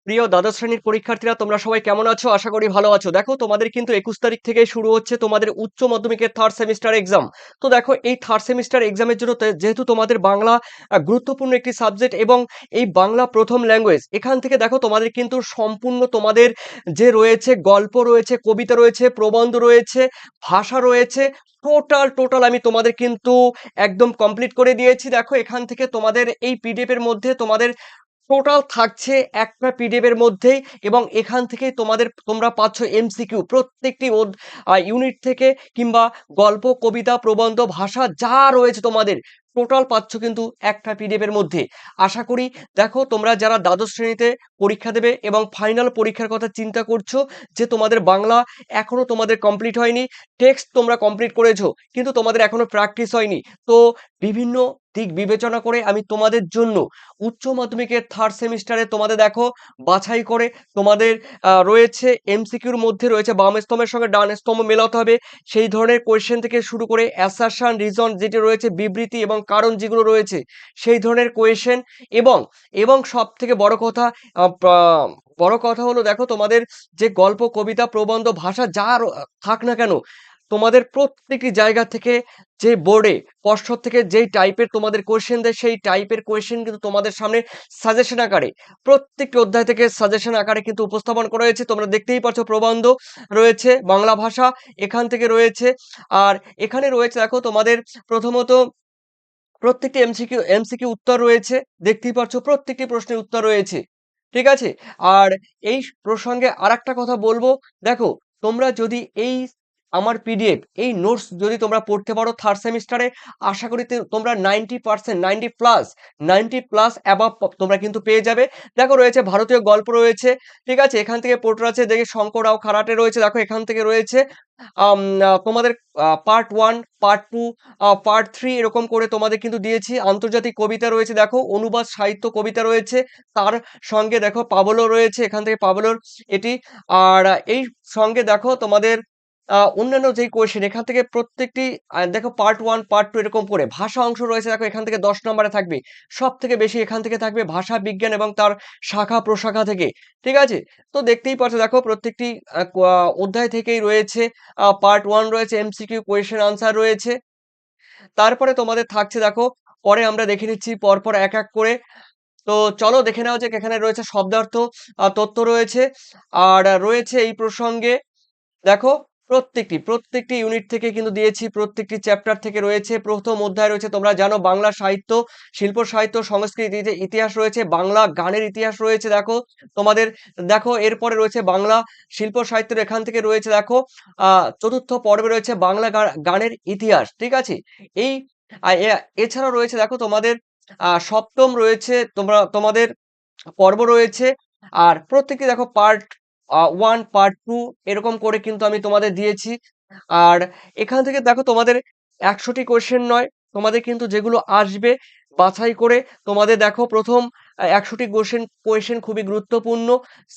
প্রিয় দ্বাদশ শ্রেণীর পরীক্ষার্থীরা তোমরা সবাই কেমন আছো? আশা করি ভালো আছো। দেখো তোমাদের কিন্তু 21 তারিখ থেকে শুরু হচ্ছে তোমাদের উচ্চ মাধ্যমিকের থার্ড সেমিস্টার এক্সাম। তো দেখো এই থার্ড সেমিস্টার এক্সামের জন্য যেহেতু তোমাদের বাংলা গুরুত্বপূর্ণ একটি সাবজেক্ট এবং এই বাংলা প্রথম ল্যাঙ্গুয়েজ, এখান থেকে দেখো তোমাদের কিন্তু সম্পূর্ণ তোমাদের যে রয়েছে গল্প রয়েছে, কবিতা রয়েছে, প্রবন্ধ রয়েছে, ভাষা রয়েছে, টোটাল আমি তোমাদের কিন্তু একদম কমপ্লিট করে দিয়েছি। দেখো এখান থেকে তোমাদের এই পিডিএফ এর মধ্যে তোমাদের টোটাল থাকছে একটা পিডিএফ এর মধ্যেই, এবং এখান থেকেই তোমরা পাচ্ছ এমসিকিউ প্রত্যেকটি ইউনিট থেকে, কিংবা গল্প, কবিতা, প্রবন্ধ, ভাষা যা রয়েছে তোমাদের টোটাল পাচ্ছ কিন্তু একটা পিডিএফ এর মধ্যে। আশা করি দেখো তোমরা যারা দ্বাদশ শ্রেণীতে পরীক্ষা দেবে এবং ফাইনাল পরীক্ষার কথা চিন্তা করছো, যে তোমাদের বাংলা এখনো তোমাদের কমপ্লিট হয়নি, টেক্সট তোমরা কমপ্লিট করেছো কিন্তু তোমাদের এখনো প্র্যাকটিস হয়নি, তো বিভিন্ন দিক বিবেচনা করে আমি তোমাদের জন্য উচ্চ মাধ্যমিকের থার্ড সেমিস্টারে তোমাদের দেখো বাছাই করে তোমাদের রয়েছে এমসিকিউর মধ্যে রয়েছে বাম স্তম্ভের সঙ্গে ডান স্তম্ভ মেলাতে হবে, সেই ধরনের কোয়েশ্চেন থেকে শুরু করে অ্যাসারশন, রিজন যেটি রয়েছে, বিবৃতি এবং কারণ যেগুলো রয়েছে সেই ধরনের কোয়েশ্চেন। এবং এবং সব থেকে বড় কথা হলো দেখো তোমাদের যে গল্প, কবিতা, প্রবন্ধ, ভাষা যা থাক না কেন, তোমাদের প্রত্যেকটি জায়গা থেকে যে বোর্ডে পর্ষদ থেকে যেই টাইপের তোমাদের কোয়েশ্চেন দেয়, সেই টাইপের কোয়েশ্চেন কিন্তু তোমাদের সামনে সাজেশন আকারে প্রত্যেকটি অধ্যায় থেকে সাজেশন আকারে কিন্তু উপস্থাপন করা হয়েছে। তোমরা দেখতেই পাচ্ছ প্রবন্ধ রয়েছে, বাংলা ভাষা এখান থেকে রয়েছে। আর এখানে রয়েছে দেখো তোমাদের প্রথমত প্রত্যেকটি এমসিকিউ উত্তর রয়েছে, দেখতেই পাচ্ছ প্রত্যেকটি প্রশ্নের উত্তর রয়েছে। ঠিক আছে? আর এই প্রসঙ্গে আরেকটা কথা বলবো, দেখো তোমরা যদি এই আমার পিডিএফ এই নোটস যদি তোমরা পড়তে পারো থার্ড সেমিস্টারে, আশা করি তোমরা 90%, 90+ অ্যাবাভ তোমরা কিন্তু পেয়ে যাবে। দেখো রয়েছে ভারতীয় গল্প রয়েছে, ঠিক আছে, এখান থেকে পোর্টর আছে, দেখি শঙ্কর রাও খারাটে রয়েছে, দেখো এখান থেকে রয়েছে তোমাদের পার্ট 1, পার্ট 2, পার্ট 3 এরকম করে তোমাদের কিন্তু দিয়েছি। আন্তর্জাতিক কবিতা রয়েছে, দেখো অনুবাদ সাহিত্য কবিতা রয়েছে, তার সঙ্গে দেখো পাবলো রয়েছে, এখান থেকে পাবলোর এটি। আর এই সঙ্গে দেখো তোমাদের অন্যান্য যেই কোয়েশ্চেন এখান থেকে প্রত্যেকটি দেখো পার্ট 1, পার্ট 2 এরকম করে ভাষা অংশ রয়েছে, দেখো এখান থেকে 10 নম্বরে থাকবে, সব থেকে বেশি এখান থেকে থাকবে ভাষা বিজ্ঞান এবং তার শাখা প্রশাখা থেকে। ঠিক আছে? তো দেখতেই পাচ্ছ দেখো প্রত্যেকটি অধ্যায় থেকেই রয়েছে, পার্ট 1 রয়েছে, এমসিকিউ কোয়েশ্চেন আনসার রয়েছে। তারপরে তোমাদের থাকছে দেখো, পরে আমরা দেখে নিচ্ছি পরপর এক এক করে। তো চলো দেখে নেওয়া যাক। এখানে রয়েছে শব্দার্থ তথ্য রয়েছে, আর রয়েছে এই প্রসঙ্গে দেখো প্রত্যেকটি ইউনিট থেকে কিন্তু দিয়েছি, প্রত্যেকটি চ্যাপ্টার থেকে রয়েছে। প্রথম অধ্যায় রয়েছে তোমরা জানো বাংলা সাহিত্য, শিল্প সাহিত্য, সংস্কৃতি, ইতিহাস রয়েছে, বাংলা গানের ইতিহাস রয়েছে। দেখো তোমাদের দেখো এরপরে রয়েছে বাংলা শিল্প সাহিত্যের, এখান থেকে রয়েছে দেখো চতুর্থ পর্বে রয়েছে বাংলা গানের ইতিহাস। ঠিক আছে? এই এছাড়াও রয়েছে দেখো তোমাদের সপ্তম রয়েছে তোমাদের পর্ব রয়েছে। আর প্রত্যেকটি দেখো পার্ট 1, পার্ট 2 এরকম করে কিন্তু আমি তোমাদের দিয়েছি। আর এখান থেকে দেখো তোমাদের 100টি কোয়েশ্চেন নয়, তোমাদের কিন্তু যেগুলো আসবে বাছাই করে তোমাদের দেখো প্রথম 100টি কোয়েশ্চেন খুবই গুরুত্বপূর্ণ।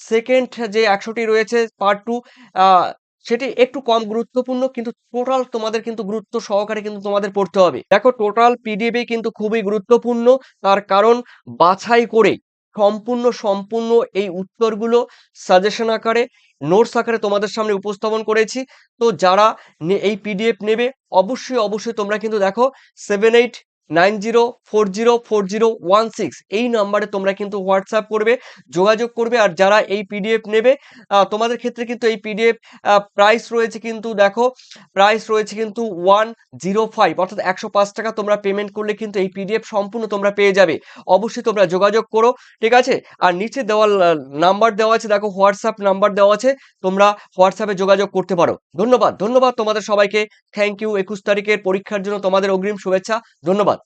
সেকেন্ড যে 100টি রয়েছে পার্ট 2, সেটি একটু কম গুরুত্বপূর্ণ, কিন্তু টোটাল তোমাদের কিন্তু গুরুত্ব সহকারে কিন্তু তোমাদের পড়তে হবে। দেখো টোটাল পিডিএফ কিন্তু খুবই গুরুত্বপূর্ণ, তার কারণ বাছাই করে সম্পূর্ণ এই উত্তরগুলো সাজেশন আকারে, নোটস আকারে তোমাদের সামনে উপস্থাপন করেছি। তো যারা এই পিডিএফ নেবে অবশ্যই তোমরা কিন্তু দেখো 7890404016 এই নাম্বারে তোমরা কিন্তু হোয়াটসঅ্যাপ করবে, যোগাযোগ করবে। আর যারা এই পিডিএফ নেবে তোমাদের ক্ষেত্রে কিন্তু এই পিডিএফ প্রাইস রয়েছে কিন্তু দেখো, প্রাইস রয়েছে কিন্তু 105, অর্থাৎ 105 টাকা তোমরা পেমেন্ট করলে কিন্তু এই পিডিএফ সম্পূর্ণ তোমরা পেয়ে যাবে। অবশ্যই তোমরা যোগাযোগ করো। ঠিক আছে? আর নিচে দেওয়া নাম্বার দেওয়া আছে, দেখো হোয়াটসঅ্যাপ নাম্বার দেওয়া আছে, তোমরা হোয়াটসঅ্যাপে যোগাযোগ করতে পারো। ধন্যবাদ তোমাদের সবাইকে। Thank you. 21 তারিখের পরীক্ষার জন্য তোমাদের অগ্রিম শুভেচ্ছা। ধন্যবাদ।